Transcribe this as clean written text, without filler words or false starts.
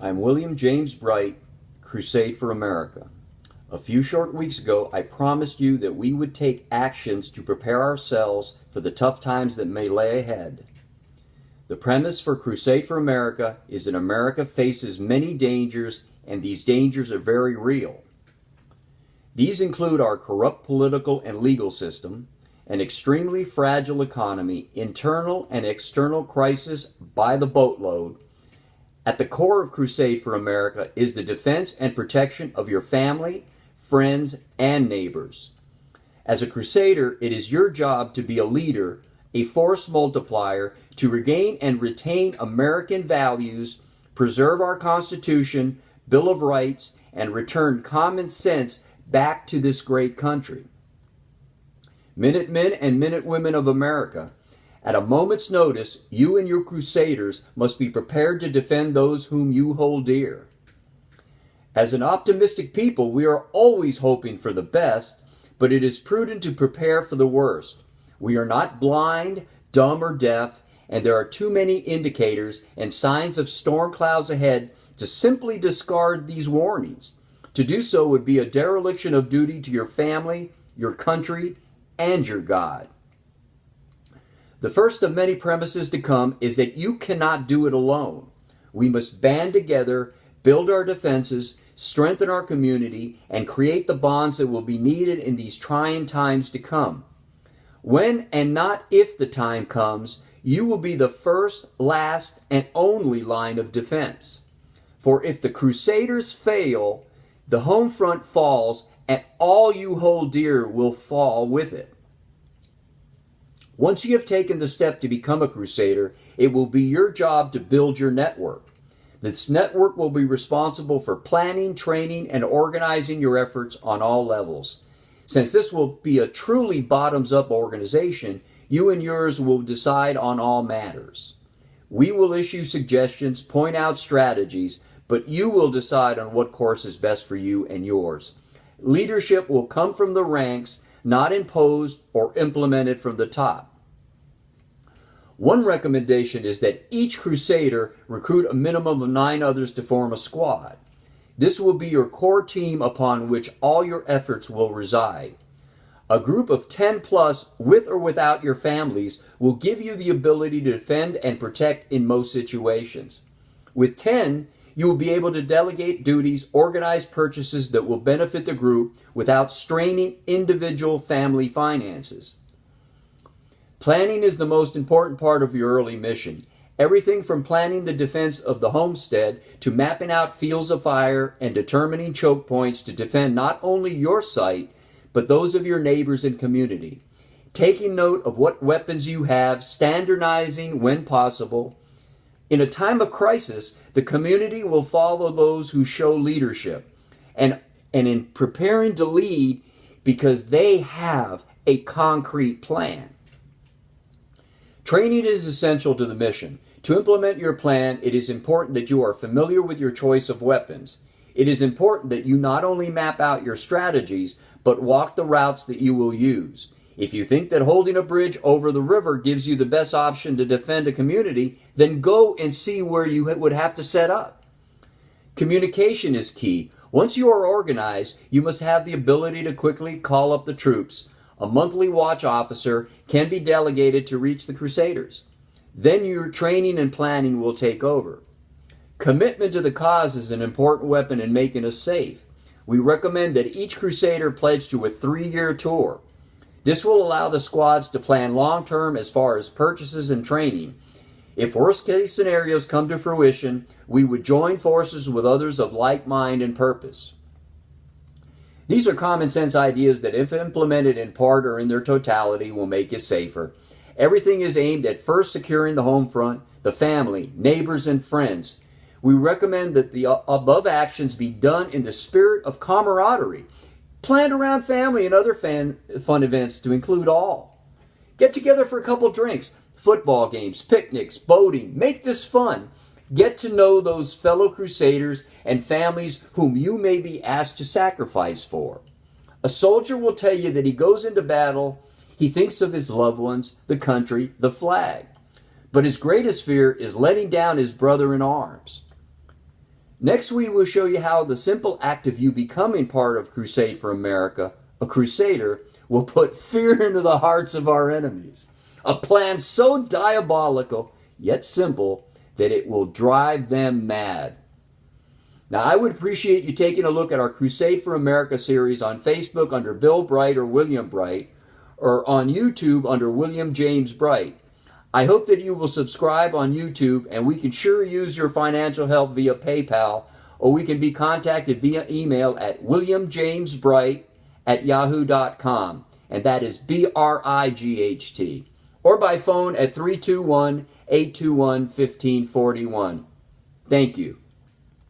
I'm William James Bright, Crusade for America. A few short weeks ago, I promised you that we would take actions to prepare ourselves for the tough times that may lay ahead. The premise for Crusade for America is that America faces many dangers, and these dangers are very real. These include our corrupt political and legal system, an extremely fragile economy, internal and external crisis by the boatload. At the core of Crusade for America is the defense and protection of your family, friends, and neighbors. As a Crusader, it is your job to be a leader, a force multiplier, to regain and retain American values, preserve our Constitution, Bill of Rights, and return common sense back to this great country. Minutemen and Minutewomen of America, at a moment's notice, you and your Crusaders must be prepared to defend those whom you hold dear. As an optimistic people, we are always hoping for the best, but it is prudent to prepare for the worst. We are not blind, dumb, or deaf, and there are too many indicators and signs of storm clouds ahead to simply discard these warnings. To do so would be a dereliction of duty to your family, your country, and your God. The first of many premises to come is that you cannot do it alone. We must band together, build our defenses, strengthen our community, and create the bonds that will be needed in these trying times to come. When and not if the time comes, you will be the first, last, and only line of defense. For if the Crusaders fail, the home front falls, and all you hold dear will fall with it. Once you have taken the step to become a Crusader, it will be your job to build your network. This network will be responsible for planning, training, and organizing your efforts on all levels. Since this will be a truly bottoms-up organization, you and yours will decide on all matters. We will issue suggestions, point out strategies, but you will decide on what course is best for you and yours. Leadership will come from the ranks, not imposed or implemented from the top. One recommendation is that each Crusader recruit a minimum of 9 others to form a squad. This will be your core team upon which all your efforts will reside. A group of 10 plus, with or without your families, will give you the ability to defend and protect in most situations. With 10, you will be able to delegate duties, organize purchases that will benefit the group without straining individual family finances. Planning is the most important part of your early mission. Everything from planning the defense of the homestead to mapping out fields of fire and determining choke points to defend not only your site, but those of your neighbors and community. Taking note of what weapons you have, standardizing when possible. In a time of crisis, the community will follow those who show leadership and in preparing to lead because they have a concrete plan. Training is essential to the mission. To implement your plan, it is important that you are familiar with your choice of weapons. It is important that you not only map out your strategies, but walk the routes that you will use. If you think that holding a bridge over the river gives you the best option to defend a community, then go and see where you would have to set up. Communication is key. Once you are organized, you must have the ability to quickly call up the troops. A monthly watch officer can be delegated to reach the Crusaders. Then your training and planning will take over. Commitment to the cause is an important weapon in making us safe. We recommend that each Crusader pledge to a 3-year tour. This will allow the squads to plan long-term as far as purchases and training. If worst-case scenarios come to fruition, we would join forces with others of like mind and purpose. These are common sense ideas that, if implemented in part or in their totality, will make us safer. Everything is aimed at first securing the home front, the family, neighbors, and friends. We recommend that the above actions be done in the spirit of camaraderie, planned around family and other fun events to include all. Get together for a couple drinks, football games, picnics, boating. Make this fun. Get to know those fellow Crusaders and families whom you may be asked to sacrifice for. A soldier will tell you that he goes into battle, he thinks of his loved ones, the country, the flag. But his greatest fear is letting down his brother in arms. Next, we will show you how the simple act of you becoming part of Crusade for America, a Crusader, will put fear into the hearts of our enemies. A plan so diabolical, yet simple, that it will drive them mad. Now, I would appreciate you taking a look at our Crusade for America series on Facebook under Bill Bright or William Bright, or on YouTube under William James Bright. I hope that you will subscribe on YouTube, and we can sure use your financial help via PayPal, or we can be contacted via email at williamjamesbright@yahoo.com, and that is BRIGHT, or by phone at 321-821-1541. Thank you.